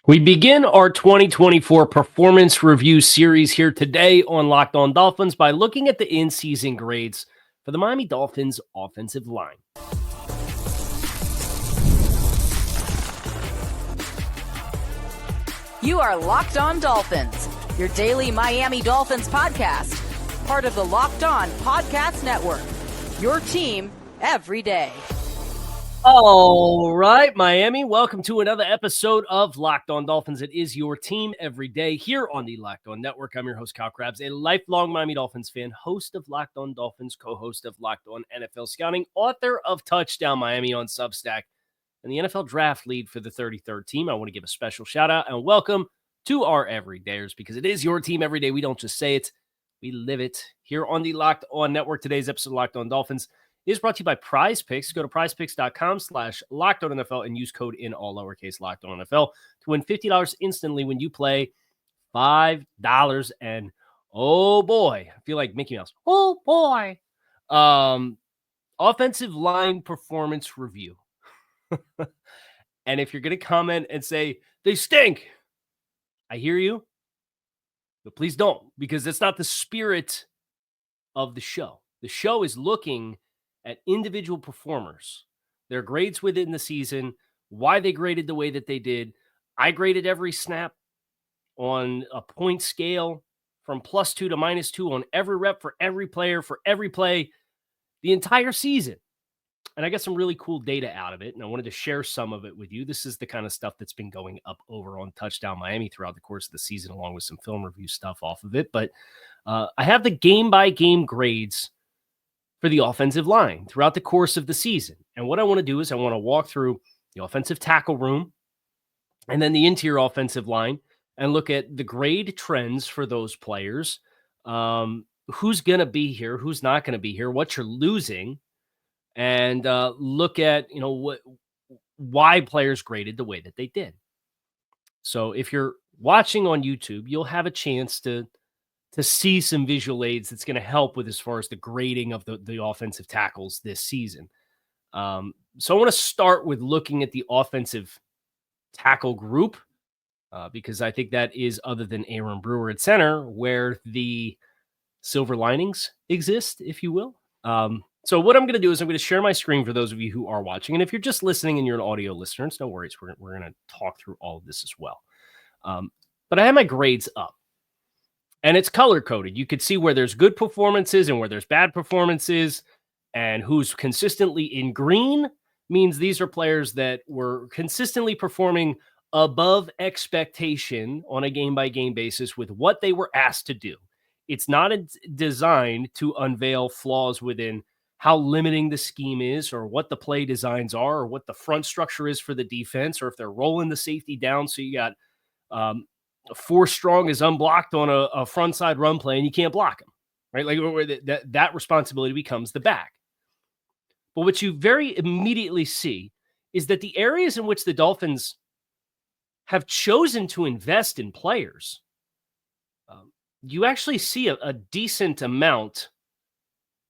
We begin our 2024 performance review series here today on Locked On Dolphins by looking at the in-season grades for the Miami Dolphins offensive line. You are Locked On Dolphins, your daily Miami Dolphins podcast, part of the Locked On Podcast Network, your team every day. All right, Miami, welcome to another episode of Locked On Dolphins. It is your team every day here on the Locked On Network. I'm your host, Kyle Krabs, a lifelong Miami Dolphins fan, host of Locked On Dolphins, co-host of Locked On NFL Scouting, author of Touchdown Miami on Substack, and the NFL draft lead for the 33rd team. I want to give a special shout out and welcome to our everydayers because it is your team every day. We don't just say it, we live it here on the Locked On Network. Today's episode of Locked On Dolphins is brought to you by Prize Picks. Go to prizepicks.com/LockedOnNFL and use code in all lowercase LockedOnNFL to win $50 instantly when you play $5. And oh boy, I feel like Mickey Mouse. Oh boy. Offensive line performance review. And if you're going to comment and say, they stink, I hear you. But please don't, because that's not the spirit of the show. The show is looking at individual performers, their grades within the season, why they graded the way that they did. I graded every snap on a point scale from +2 to -2 on every rep for every player, for every play, the entire season. And I got some really cool data out of it, and I wanted to share some of it with you. This is the kind of stuff that's been going up over on Touchdown Miami throughout the course of the season, along with some film review stuff off of it. But I have the game-by-game grades for the offensive line throughout the course of the season. And what I want to do is I want to walk through the offensive tackle room and then the interior offensive line and look at the grade trends for those players. Who's going to be here? Who's not going to be here? What you're losing? And look at, why players graded the way that they did. So if you're watching on YouTube, you'll have a chance to see some visual aids that's going to help with as far as the grading of the offensive tackles this season. So I want to start with looking at the offensive tackle group because I think that is, other than Aaron Brewer at center, where the silver linings exist, if you will. So what I'm going to do is I'm going to share my screen for those of you who are watching. And if you're just listening and you're an audio listener, it's no worries. We're going to talk through all of this as well. But I have my grades up. And it's color-coded. You could see where there's good performances and where there's bad performances. And who's consistently in green means these are players that were consistently performing above expectation on a game-by-game basis with what they were asked to do. It's not designed to unveil flaws within how limiting the scheme is or what the play designs are or what the front structure is for the defense or if they're rolling the safety down so you got 4 strong is unblocked on a front side run play and you can't block them, right? Like that responsibility becomes the back. But what you very immediately see is that the areas in which the Dolphins have chosen to invest in players, you actually see a decent amount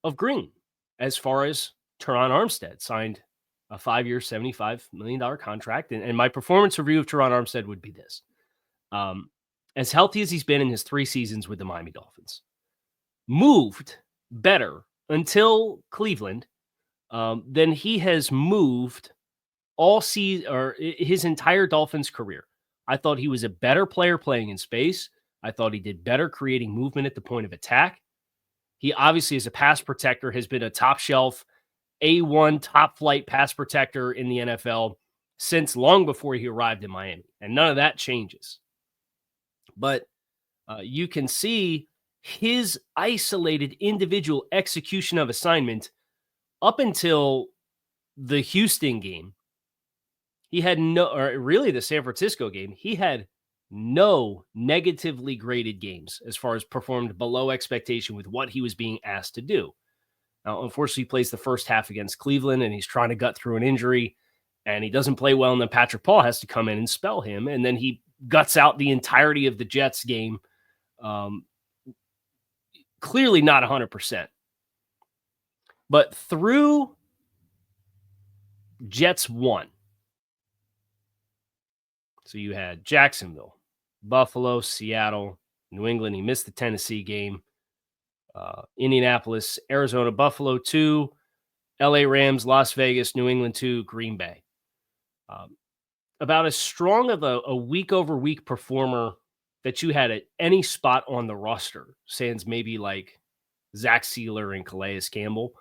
of green as far as Terron Armstead signed a 5-year, $75 million contract. And my performance review of Terron Armstead would be this. As healthy as he's been in his 3 seasons with the Miami Dolphins, moved better until Cleveland than he has moved all season or his entire Dolphins career. I thought he was a better player playing in space. I thought he did better creating movement at the point of attack. He obviously, as a pass protector, has been a top shelf, A1 top flight pass protector in the NFL since long before he arrived in Miami. And none of that changes. But you can see his isolated individual execution of assignment up until the Houston game. He had the San Francisco game, he had no negatively graded games as far as performed below expectation with what he was being asked to do. Now, unfortunately, he plays the first half against Cleveland, and he's trying to gut through an injury, and he doesn't play well, and then Patrick Paul has to come in and spell him, and then he guts out the entirety of the Jets game. Clearly not 100%. But through Jets 1, So you had Jacksonville, Buffalo, Seattle, New England. He missed the Tennessee game. Indianapolis, Arizona, Buffalo 2, LA Rams, Las Vegas, New England 2, Green Bay. About as strong of a week-over-week performer that you had at any spot on the roster, sans maybe like Zach Sealer and Calais Campbell.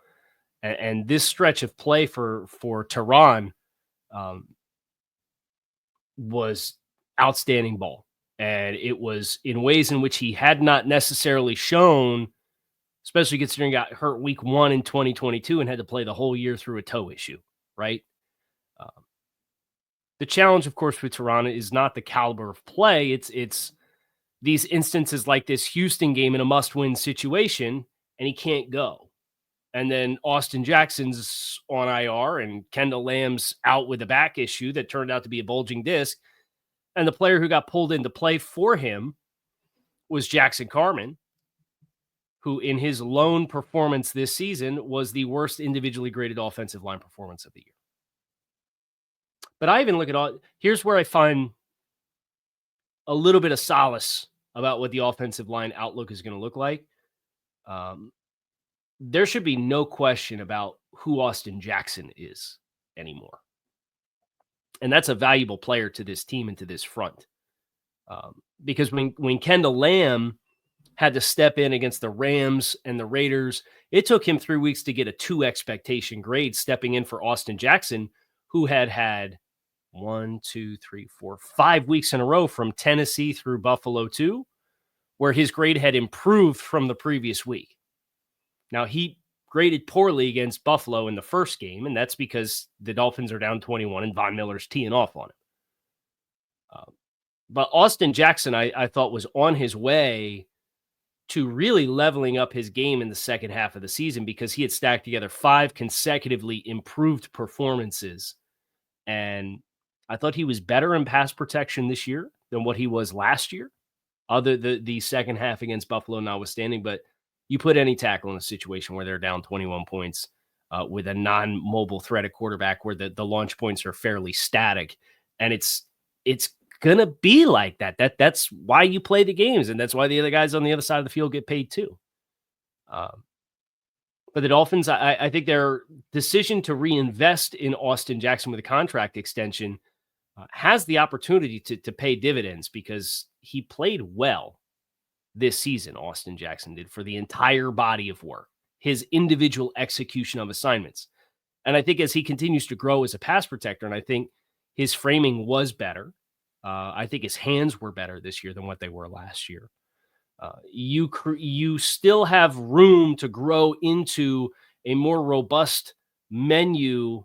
And this stretch of play for Terron was outstanding ball. And it was in ways in which he had not necessarily shown, especially considering he got hurt week 1 in 2022 and had to play the whole year through a toe issue, right? The challenge, of course, with Terron is not the caliber of play. It's these instances like this Houston game in a must-win situation, and he can't go. And then Austin Jackson's on IR, and Kendall Lamb's out with a back issue that turned out to be a bulging disc. And the player who got pulled into play for him was Jackson Carman, who in his lone performance this season was the worst individually graded offensive line performance of the year. But I even look at here's where I find a little bit of solace about what the offensive line outlook is going to look like. There should be no question about who Austin Jackson is anymore. And that's a valuable player to this team and to this front. Because when Kendall Lamb had to step in against the Rams and the Raiders, it took him 3 weeks to get a 2 expectation grade, stepping in for Austin Jackson, who had 5 weeks in a row from Tennessee through Buffalo 2, where his grade had improved from the previous week. Now, he graded poorly against Buffalo in the first game, and that's because the Dolphins are down 21 and Von Miller's teeing off on him. But Austin Jackson, I thought, was on his way to really leveling up his game in the second half of the season because he had stacked together 5 consecutively improved performances. And I thought he was better in pass protection this year than what he was last year, other the second half against Buffalo notwithstanding. But you put any tackle in a situation where they're down 21 points with a non-mobile threat at quarterback where the launch points are fairly static, and it's going to be like that. That's why you play the games, and that's why the other guys on the other side of the field get paid too. But the Dolphins, I think their decision to reinvest in Austin Jackson with a contract extension has the opportunity to pay dividends because he played well this season, Austin Jackson did, for the entire body of work, his individual execution of assignments. And I think as he continues to grow as a pass protector, and I think his framing was better, I think his hands were better this year than what they were last year. You still have room to grow into a more robust menu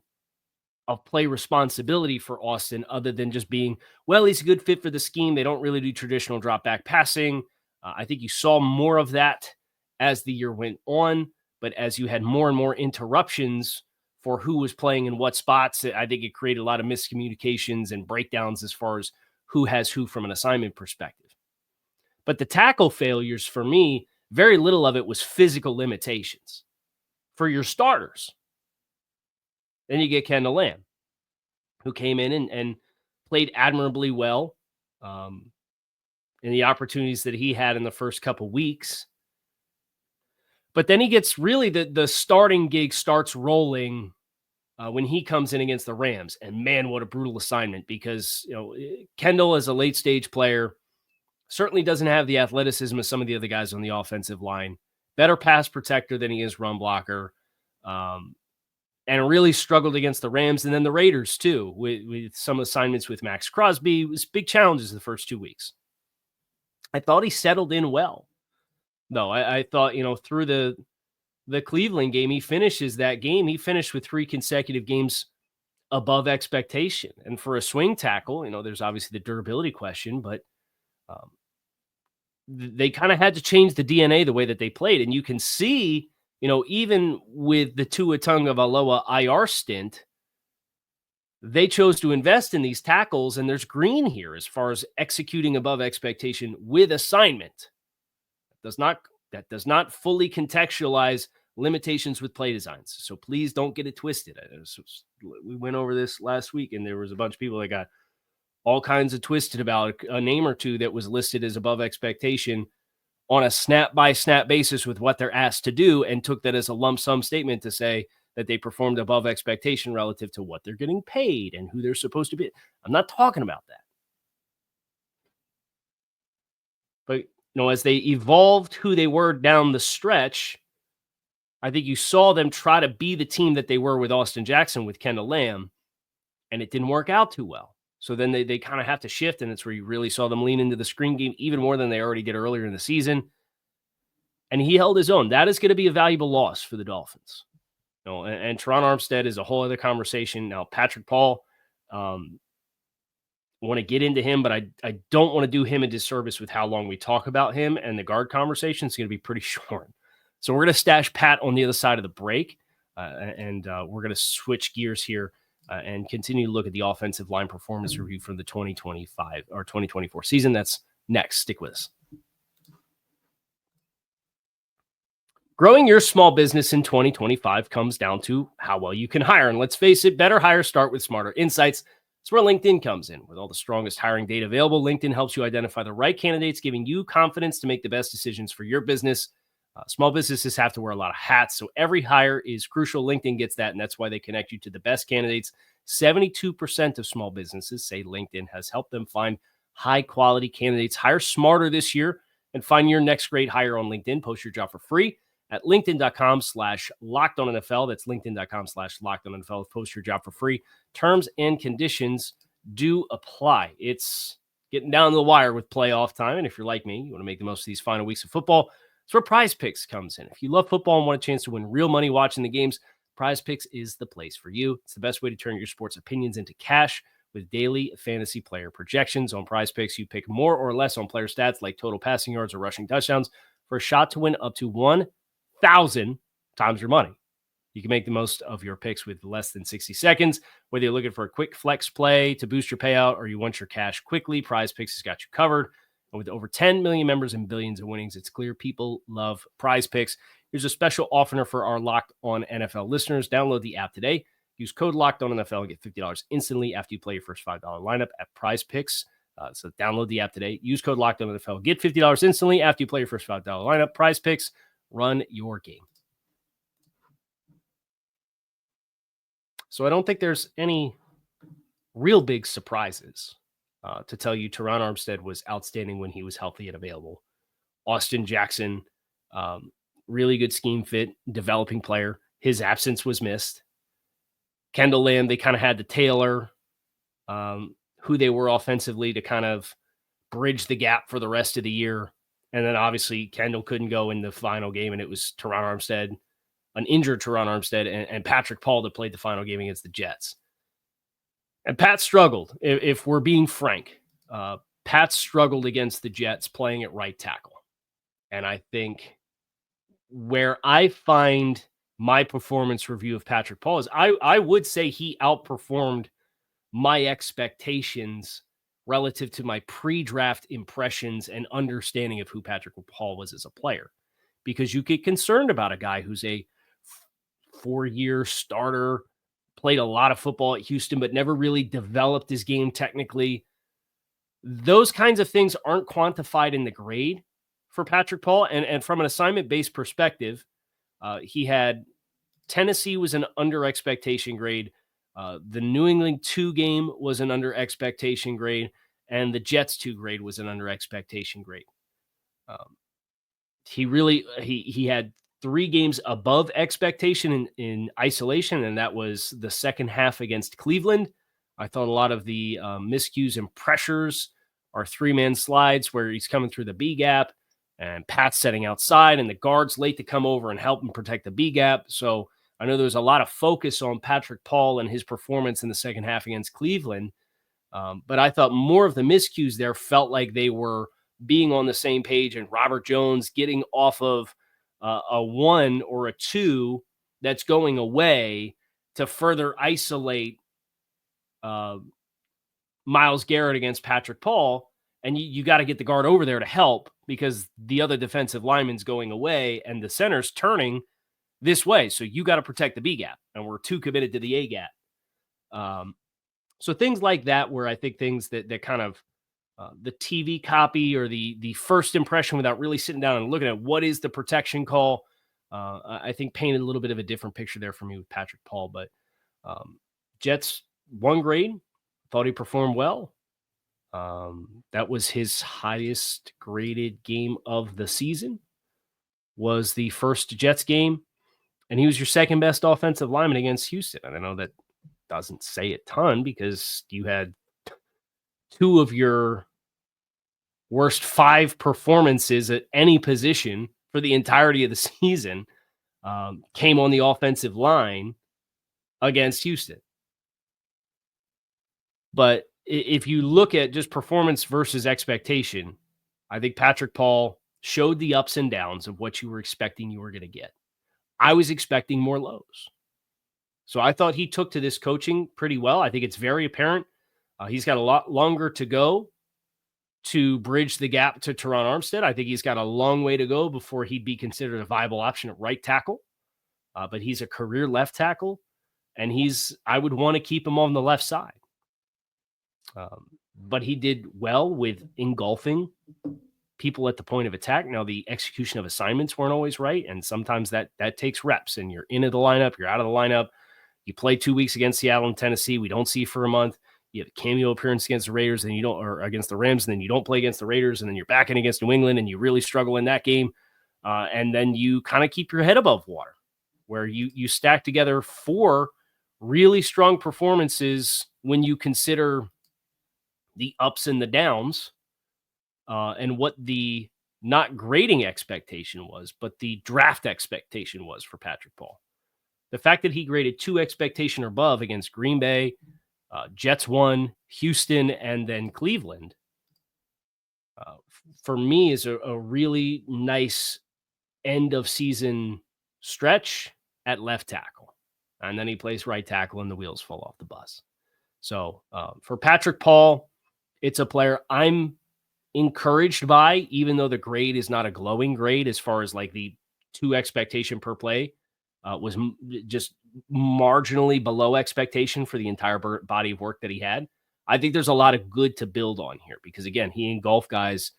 of play responsibility for Austin other than just being, well, he's a good fit for the scheme. They don't really do traditional drop back passing. I think you saw more of that as the year went on, but as you had more and more interruptions for who was playing in what spots, I think it created a lot of miscommunications and breakdowns as far as who has who from an assignment perspective. But the tackle failures, for me, very little of it was physical limitations for your starters. Then you get Kendall Lamb, who came in and played admirably well in the opportunities that he had in the first couple weeks. But then he gets really the starting gig starts rolling when he comes in against the Rams. And man, what a brutal assignment, because Kendall as a late stage player certainly doesn't have the athleticism of some of the other guys on the offensive line. Better pass protector than he is run blocker. And really struggled against the Rams and then the Raiders too, with some assignments with Max Crosby. It was big challenges the first 2 weeks. I thought he settled in well. No, I thought, through the Cleveland game, he finishes that game. He finished with 3 consecutive games above expectation. And for a swing tackle, there's obviously the durability question, but they kind of had to change the DNA the way that they played. And you can see, even with the Tua Tagovailoa IR stint, they chose to invest in these tackles, and there's green here as far as executing above expectation with assignment. That does not fully contextualize limitations with play designs. So please don't get it twisted. We went over this last week, and there was a bunch of people that got all kinds of twisted about a name or two that was listed as above expectation on a snap-by-snap basis with what they're asked to do, and took that as a lump sum statement to say that they performed above expectation relative to what they're getting paid and who they're supposed to be. I'm not talking about that. But, as they evolved who they were down the stretch, I think you saw them try to be the team that they were with Austin Jackson, with Kendall Lamb, and it didn't work out too well. So then they kind of have to shift, and it's where you really saw them lean into the screen game even more than they already did earlier in the season. And he held his own. That is going to be a valuable loss for the Dolphins. And Terron Armstead is a whole other conversation. Now, Patrick Paul, want to get into him, but I don't want to do him a disservice with how long we talk about him, and the guard conversation is going to be pretty short. So we're going to stash Pat on the other side of the break, and we're going to switch gears here and continue to look at the offensive line performance review from the 2025 or 2024 season. That's next. Stick with us. Growing your small business in 2025 comes down to how well you can hire. And let's face it, better hires start with smarter insights. That's where LinkedIn comes in. With all the strongest hiring data available, LinkedIn helps you identify the right candidates, giving you confidence to make the best decisions for your business. Small businesses have to wear a lot of hats, so every hire is crucial. LinkedIn gets that, and that's why they connect you to the best candidates. 72% of small businesses say LinkedIn has helped them find high-quality candidates. Hire smarter this year and find your next great hire on LinkedIn. Post your job for free at linkedin.com/lockedonnfl. That's linkedin.com/lockedonnfl. Post your job for free. Terms and conditions do apply. It's getting down to the wire with playoff time, and if you're like me, you want to make the most of these final weeks of football. That's where Prize Picks comes in. If you love football and want a chance to win real money watching the games, Prize Picks is the place for you. It's the best way to turn your sports opinions into cash with daily fantasy player projections. On Prize Picks, you pick more or less on player stats like total passing yards or rushing touchdowns for a shot to win up to 1,000 times your money. You can make the most of your picks with less than 60 seconds. Whether you're looking for a quick flex play to boost your payout or you want your cash quickly, Prize Picks has got you covered. And with over 10 million members and billions of winnings, it's clear people love Prize Picks. Here's a special offer for our Locked On NFL listeners. Download the app today. Use code Locked On NFL and get $50 instantly after you play your first $5 lineup at Prize Picks. So download the app today. Use code Locked On NFL. Get $50 instantly after you play your first $5 lineup. Prize Picks. Run your game. So I don't think there's any real big surprises to tell you. Terron Armstead was outstanding when he was healthy and available. Austin Jackson, really good scheme fit, developing player. His absence was missed. Kendall Lamb, they kind of had to tailor who they were offensively to kind of bridge the gap for the rest of the year. And then obviously Kendall couldn't go in the final game, and it was Terron Armstead, an injured Terron Armstead, and Patrick Paul that played the final game against the Jets. And Pat struggled, if we're being frank. Pat struggled against the Jets playing at right tackle. And I think where I find my performance review of Patrick Paul is I would say he outperformed my expectations relative to my pre-draft impressions and understanding of who Patrick Paul was as a player. Because you get concerned about a guy who's a 4-year starter, played a lot of football at Houston, but never really developed his game technically. Those kinds of things aren't quantified in the grade for Patrick Paul. And from an assignment-based perspective, he had Tennessee was an under expectation grade. The New England 2 game was an under expectation grade, and the Jets 2 grade was an under expectation grade. He had 3 games above expectation in isolation, and that was the second half against Cleveland. I thought a lot of the miscues and pressures are 3-man slides where he's coming through the B gap and Pat's setting outside and the guard's late to come over and help him protect the B gap. So I know there was a lot of focus on Patrick Paul and his performance in the second half against Cleveland. But I thought more of the miscues there felt like they were being on the same page, and Robert Jones getting off of a 1 or a 2 that's going away to further isolate Myles Garrett against Patrick Paul. And you got to get the guard over there to help because the other defensive lineman's going away and the center's turning this way. So you got to protect the B gap, and we're too committed to the A gap. So things like that, where I think things that kind of the TV copy or the first impression without really sitting down and looking at what is the protection call, I think painted a little bit of a different picture there for me with Patrick Paul. But Jets 1 grade, thought he performed well. That was his highest graded game of the season, was the first Jets game, and he was your second best offensive lineman against Houston. And I know that doesn't say a ton because you had 2 of your worst 5 performances at any position for the entirety of the season came on the offensive line against Houston. But if you look at just performance versus expectation, I think Patrick Paul showed the ups and downs of what you were expecting you were going to get. I was expecting more lows. So I thought he took to this coaching pretty well. I think it's very apparent. He's got a lot longer to go to bridge the gap to Terron Armstead. I think he's got a long way to go before he'd be considered a viable option at right tackle. But he's a career left tackle, and I would want to keep him on the left side. But he did well with engulfing people at the point of attack. Now, the execution of assignments weren't always right, and sometimes that takes reps, and you're into the lineup, you're out of the lineup. You play 2 weeks against Seattle and Tennessee. We don't see you for a month. You have a cameo appearance against the Raiders, and or against the Rams, and then you don't play against the Raiders, and then you're back in against New England, and you really struggle in that game. And then you kind of keep your head above water, where you stack together 4 really strong performances when you consider the ups and the downs, and what the not grading expectation was, but the draft expectation was for Patrick Paul. The fact that he graded 2 expectation or above against Green Bay, Jets 1, Houston, and then Cleveland, for me is a really nice end of season stretch at left tackle. And then he plays right tackle and the wheels fall off the bus. So for Patrick Paul, it's a player I'm encouraged by, even though the grade is not a glowing grade as far as like the 2 expectation per play was just marginally below expectation for the entire body of work that he had. I think there's a lot of good to build on here because, again, he engulfed guys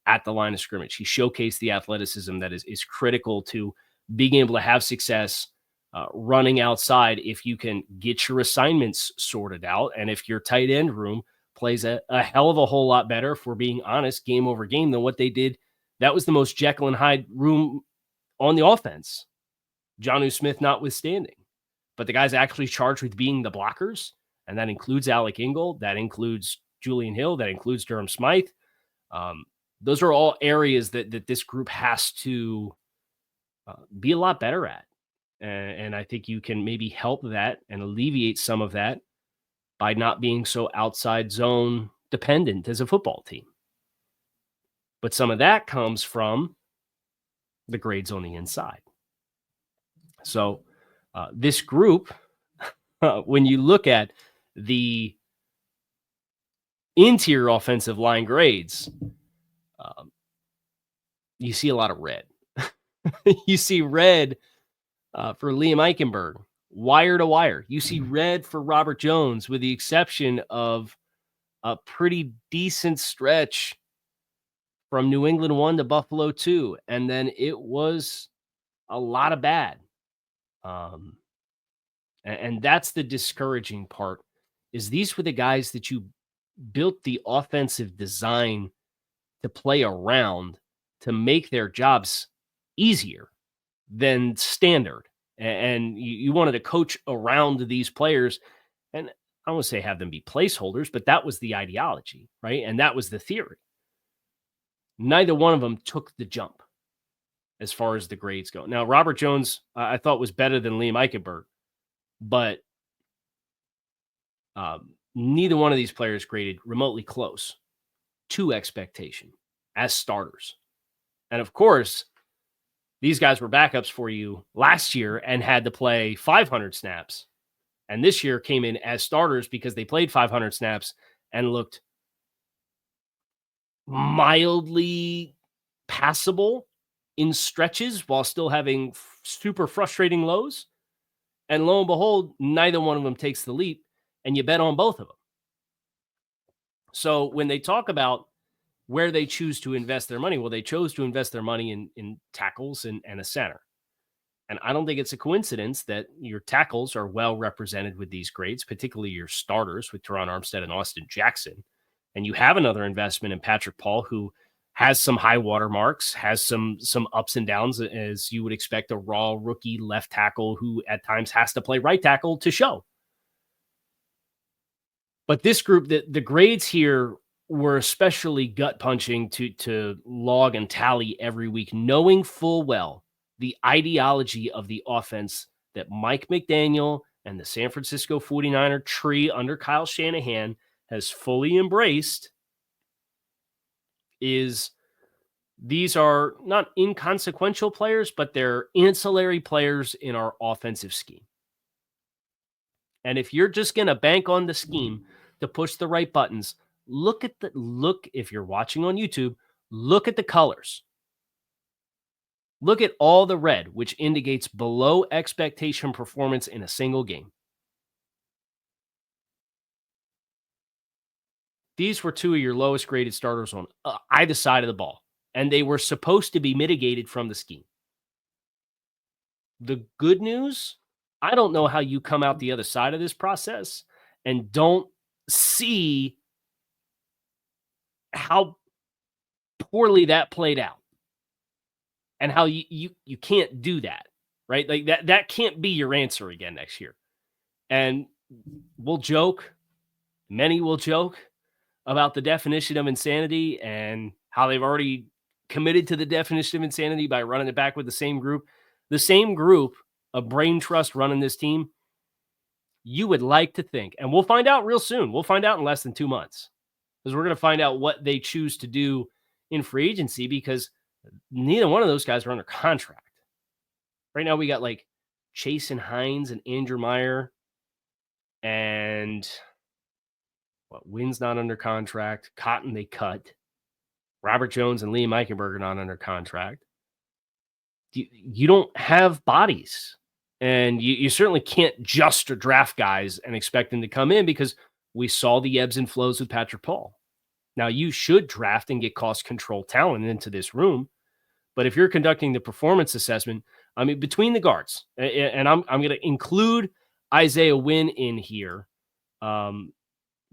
at the line of scrimmage. He showcased the athleticism that is critical to being able to have success running outside if you can get your assignments sorted out. And if your tight end room plays a hell of a whole lot better, if we're being honest, game over game than what they did. That was the most Jekyll and Hyde room on the offense, Jonnu Smith notwithstanding. But the guys actually charged with being the blockers, and that includes Alec Ingold, that includes Julian Hill, that includes Durham Smythe. Those are all areas that this group has to be a lot better at. And I think you can maybe help that and alleviate some of that by not being so outside zone dependent as a football team. But some of that comes from the grades on the inside. So this group, when you look at the interior offensive line grades, you see a lot of red. You see red for Liam Eichenberg, wire to wire. You see red for Robert Jones, with the exception of a pretty decent stretch from New England 1 to Buffalo 2. And then it was a lot of bad. And that's the discouraging part, is these were the guys that you built the offensive design to play around to make their jobs easier than standard. And you wanted to coach around these players. And I don't want to say have them be placeholders, but that was the ideology, right? And that was the theory. Neither one of them took the jump as far as the grades go. Now, Robert Jones, I thought was better than Liam Eichenberg, but neither one of these players graded remotely close to expectation as starters. And of course, these guys were backups for you last year and had to play 500 snaps. And this year came in as starters because they played 500 snaps and looked mildly passable in stretches while still having super frustrating lows. And lo and behold, neither one of them takes the leap, and you bet on both of them. So when they talk about where they choose to invest their money, well, they chose to invest their money in tackles and a center. And I don't think it's a coincidence that your tackles are well represented with these grades, particularly your starters with Terron Armstead and Austin Jackson. And you have another investment in Patrick Paul, who has some high water marks, has some ups and downs, as you would expect a raw rookie left tackle who at times has to play right tackle to show. But this group, the grades here were especially gut punching to log and tally every week, knowing full well the ideology of the offense that Mike McDaniel and the San Francisco 49er tree under Kyle Shanahan has fully embraced. Is these are not inconsequential players, but they're ancillary players in our offensive scheme. And if you're just going to bank on the scheme to push the right buttons, look, if you're watching on YouTube, look at the colors. Look at all the red, which indicates below expectation performance in a single game. These were two of your lowest graded starters on either side of the ball, and they were supposed to be mitigated from the scheme. The good news, I don't know how you come out the other side of this process and don't see how poorly that played out. And how you can't do that, right? Like that can't be your answer again next year. And we'll joke, many will joke about the definition of insanity and how they've already committed to the definition of insanity by running it back with the same group of brain trust running this team. You would like to think, and we'll find out real soon. We'll find out in less than 2 months, because we're going to find out what they choose to do in free agency, because neither one of those guys are under contract. Right now we got like Chasen Hines and Andrew Meyer, and Wynn's not under contract. Cotton they cut. Robert Jones and Liam Eichenberg are not under contract. You don't have bodies, and you certainly can't just draft guys and expect them to come in, because we saw the ebbs and flows with Patrick Paul. Now, you should draft and get cost control talent into this room. But if you're conducting the performance assessment, I mean, between the guards, and I'm going to include Isaiah Wynn in here,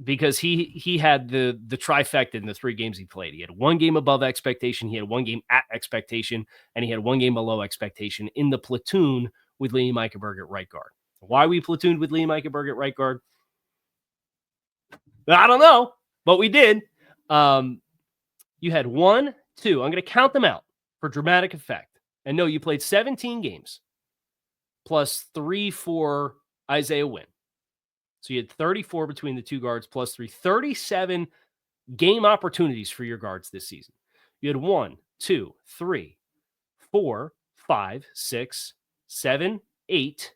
because he had the trifecta in the 3 games he played. He had 1 game above expectation, he had 1 game at expectation, and he had 1 game below expectation in the platoon with Liam Eichenberg at right guard. Why we platooned with Liam Eichenberg at right guard, I don't know, but we did. You had 1, 2. I'm going to count them out for dramatic effect. And no, you played 17 games plus 3 for Isaiah Wynn. So you had 34 between the 2 guards plus 3, 37 game opportunities for your guards this season. You had 1, 2, 3, 4, 5, 6, 7, 8,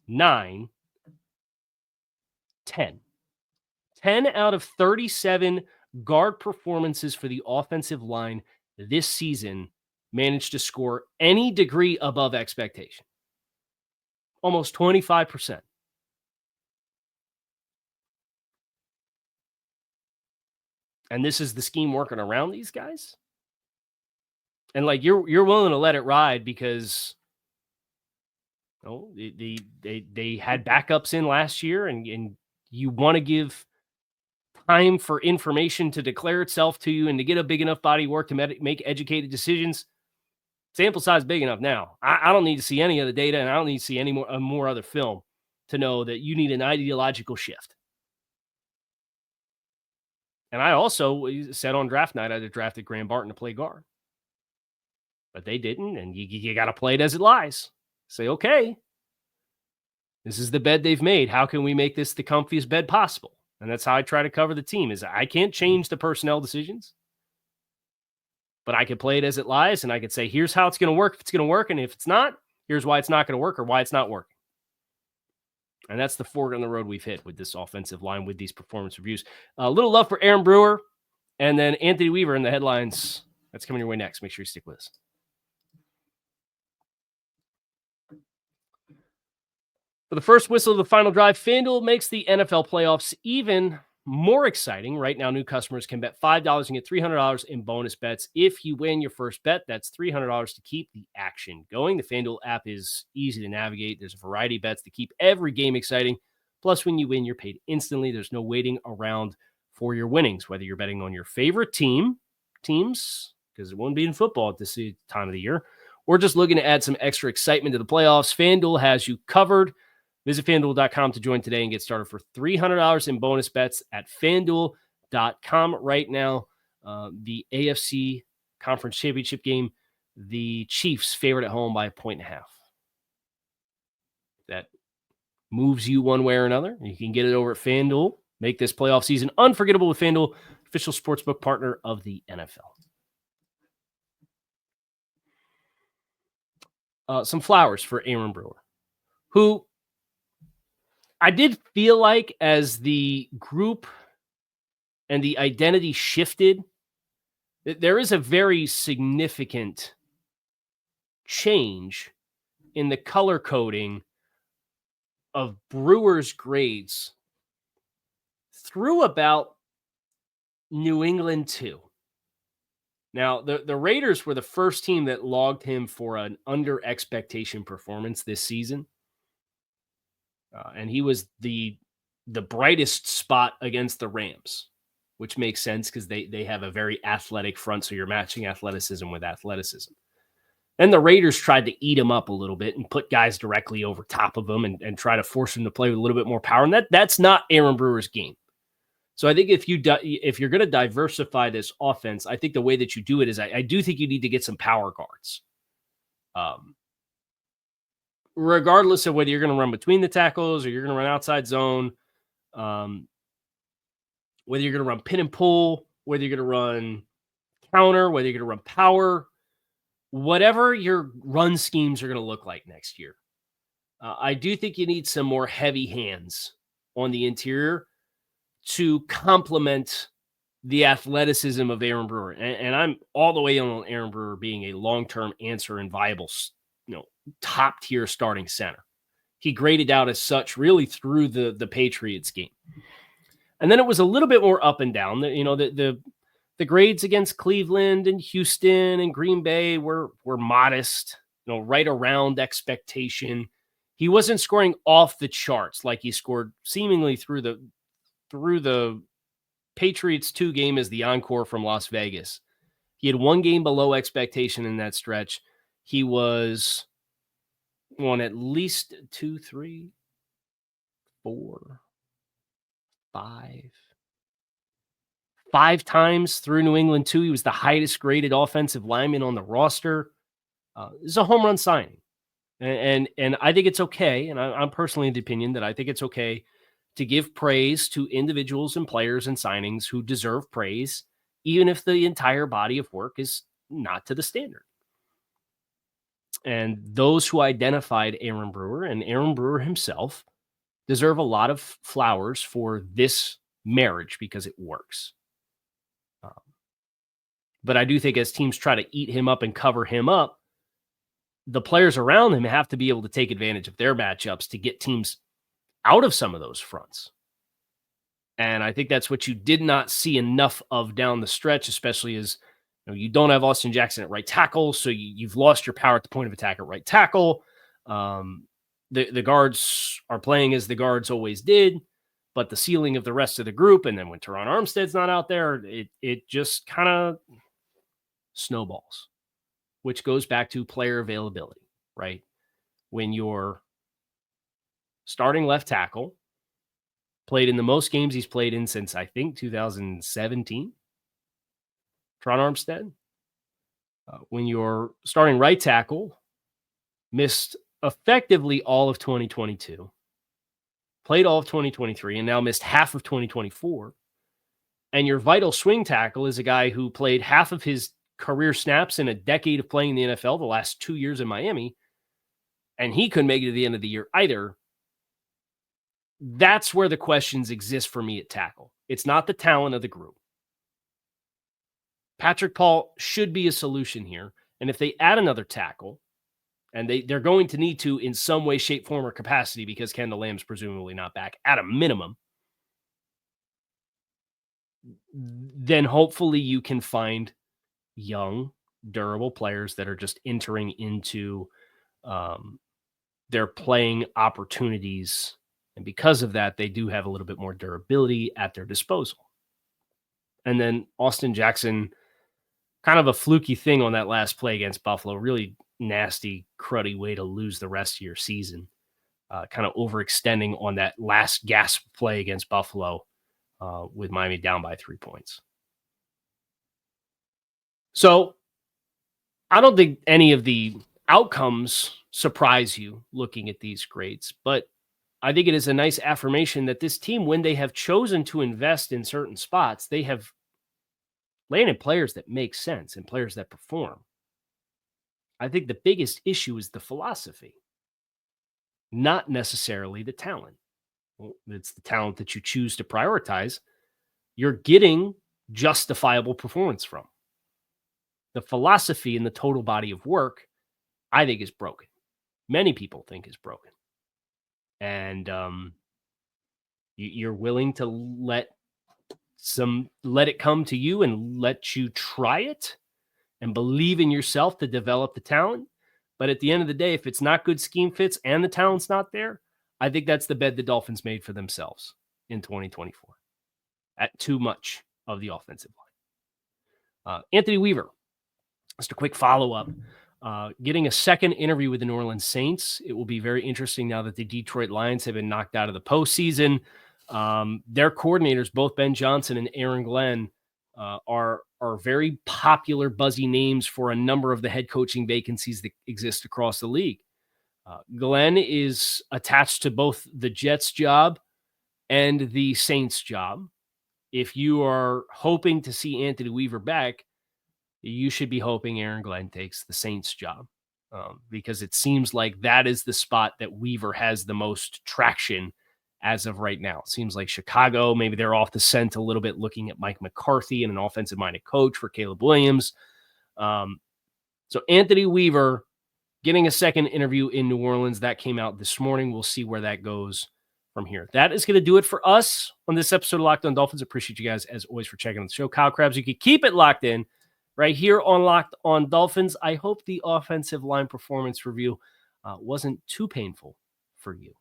9, 10. 10 out of 37 guard performances for the offensive line this season managed to score any degree above expectation. Almost 25%. And this is the scheme working around these guys? And like you're willing to let it ride because they had backups in last year, and you want to give time for information to declare itself to you and to get a big enough body of work to make educated decisions. Sample size big enough now. I don't need to see any of the data, and I don't need to see any more other film to know that you need an ideological shift. And I also said on draft night I'd have drafted Graham Barton to play guard. But they didn't, and you got to play it as it lies. Say, okay, this is the bed they've made. How can we make this the comfiest bed possible? And that's how I try to cover the team. Is I can't change the personnel decisions, but I can play it as it lies, and I could say, here's how it's going to work if it's going to work, and if it's not, here's why it's not going to work or why it's not working. And that's the fork on the road we've hit with this offensive line, with these performance reviews. A little love for Aaron Brewer, and then Anthony Weaver in the headlines. That's coming your way next. Make sure you stick with us. For the first whistle of the final drive, FanDuel makes the NFL playoffs even more exciting, right now, new customers can bet $5 and get $300 in bonus bets. If you win your first bet, that's $300 to keep the action going. The FanDuel app is easy to navigate. There's a variety of bets to keep every game exciting. Plus, when you win, you're paid instantly. There's no waiting around for your winnings, whether you're betting on your favorite teams, because it won't be in football at this time of the year, or just looking to add some extra excitement to the playoffs. FanDuel has you covered. Visit FanDuel.com to join today and get started for $300 in bonus bets at FanDuel.com right now. The AFC Conference Championship game, the Chiefs favored at home by 1.5. That moves you one way or another. You can get it over at FanDuel. Make this playoff season unforgettable with FanDuel, official sportsbook partner of the NFL. Some flowers for Aaron Brewer, who I did feel like as the group and the identity shifted, there is a very significant change in the color coding of Brewer's grades through about New England 2. Now, the Raiders were the first team that logged him for an under expectation performance this season. And he was the brightest spot against the Rams, which makes sense because they have a very athletic front, so you're matching athleticism with athleticism. And the Raiders tried to eat him up a little bit and put guys directly over top of him and try to force him to play with a little bit more power. And that's not Aaron Brewer's game. So I think if you're going to diversify this offense, I think the way that you do it is I do think you need to get some power guards. Regardless of whether you're going to run between the tackles or you're going to run outside zone, whether you're going to run pin and pull, whether you're going to run counter, whether you're going to run power, whatever your run schemes are going to look like next year. I do think you need some more heavy hands on the interior to complement the athleticism of Aaron Brewer. And I'm all the way on Aaron Brewer being a long-term answer and viable, top tier starting center. He graded out as such really through the Patriots game. And then it was a little bit more up and down. The grades against Cleveland and Houston and Green Bay were modest, right around expectation. He wasn't scoring off the charts like he scored seemingly through the Patriots 2 game as the encore from Las Vegas. He had one game below expectation in that stretch. He was won at least 2, 3, 4, 5 times through New England 2. He was the highest graded offensive lineman on the roster. This is a home run signing. And I think it's okay. And I'm personally of the opinion that I think it's okay to give praise to individuals and players and signings who deserve praise, even if the entire body of work is not to the standard. And those who identified Aaron Brewer and Aaron Brewer himself deserve a lot of flowers for this marriage because it works. But I do think as teams try to eat him up and cover him up, the players around him have to be able to take advantage of their matchups to get teams out of some of those fronts. And I think that's what you did not see enough of down the stretch, especially as you don't have Austin Jackson at right tackle, so you've lost your power at the point of attack at right tackle. The guards are playing as the guards always did, but the ceiling of the rest of the group, and then when Terron Armstead's not out there, it just kind of snowballs, which goes back to player availability, right? When you're starting left tackle played in the most games he's played in since, I think, 2017, Terron Armstead. When you're starting right tackle, missed effectively all of 2022, played all of 2023, and now missed half of 2024. And your vital swing tackle is a guy who played half of his career snaps in a decade of playing in the NFL, the last 2 years in Miami, and he couldn't make it to the end of the year either. That's where the questions exist for me at tackle. It's not the talent of the group. Patrick Paul should be a solution here. And if they add another tackle, and they're going to need to in some way, shape, form, or capacity because Kendall Lamb's presumably not back at a minimum, then hopefully you can find young, durable players that are just entering into their playing opportunities. And because of that, they do have a little bit more durability at their disposal. And then Austin Jackson, kind of a fluky thing on that last play against Buffalo, really nasty, cruddy way to lose the rest of your season. Kind of overextending on that last gasp play against Buffalo with Miami down by 3 points. So I don't think any of the outcomes surprise you looking at these grades, but I think it is a nice affirmation that this team, when they have chosen to invest in certain spots, they have landed players that make sense and players that perform. I think the biggest issue is the philosophy, not necessarily the talent. Well, it's the talent that you choose to prioritize. You're getting justifiable performance from. The philosophy and the total body of work, I think, is broken. Many people think is broken. And you're willing to let it come to you and let you try it and believe in yourself to develop the talent. But at the end of the day, if it's not good scheme fits and the talent's not there, I think that's the bed the Dolphins made for themselves in 2024 at too much of the offensive line. Anthony Weaver, just a quick follow-up. Getting a second interview with the New Orleans Saints. It will be very interesting now that the Detroit Lions have been knocked out of the postseason. Their coordinators, both Ben Johnson and Aaron Glenn, are very popular, buzzy names for a number of the head coaching vacancies that exist across the league. Glenn is attached to both the Jets job and the Saints job. If you are hoping to see Anthony Weaver back, you should be hoping Aaron Glenn takes the Saints job because it seems like that is the spot that Weaver has the most traction as of right now. It seems like Chicago, maybe they're off the scent a little bit looking at Mike McCarthy and an offensive-minded coach for Caleb Williams. So Anthony Weaver getting a second interview in New Orleans. That came out this morning. We'll see where that goes from here. That is going to do it for us on this episode of Locked On Dolphins. Appreciate you guys, as always, for checking out the show. Kyle Krabs, you can keep it locked in right here on Locked On Dolphins. I hope the offensive line performance review wasn't too painful for you.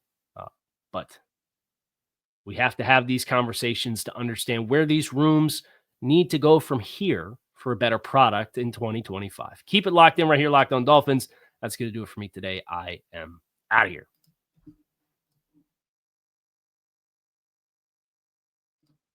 But we have to have these conversations to understand where these rooms need to go from here for a better product in 2025. Keep it locked in right here, Locked On Dolphins. That's going to do it for me today. I am out of here.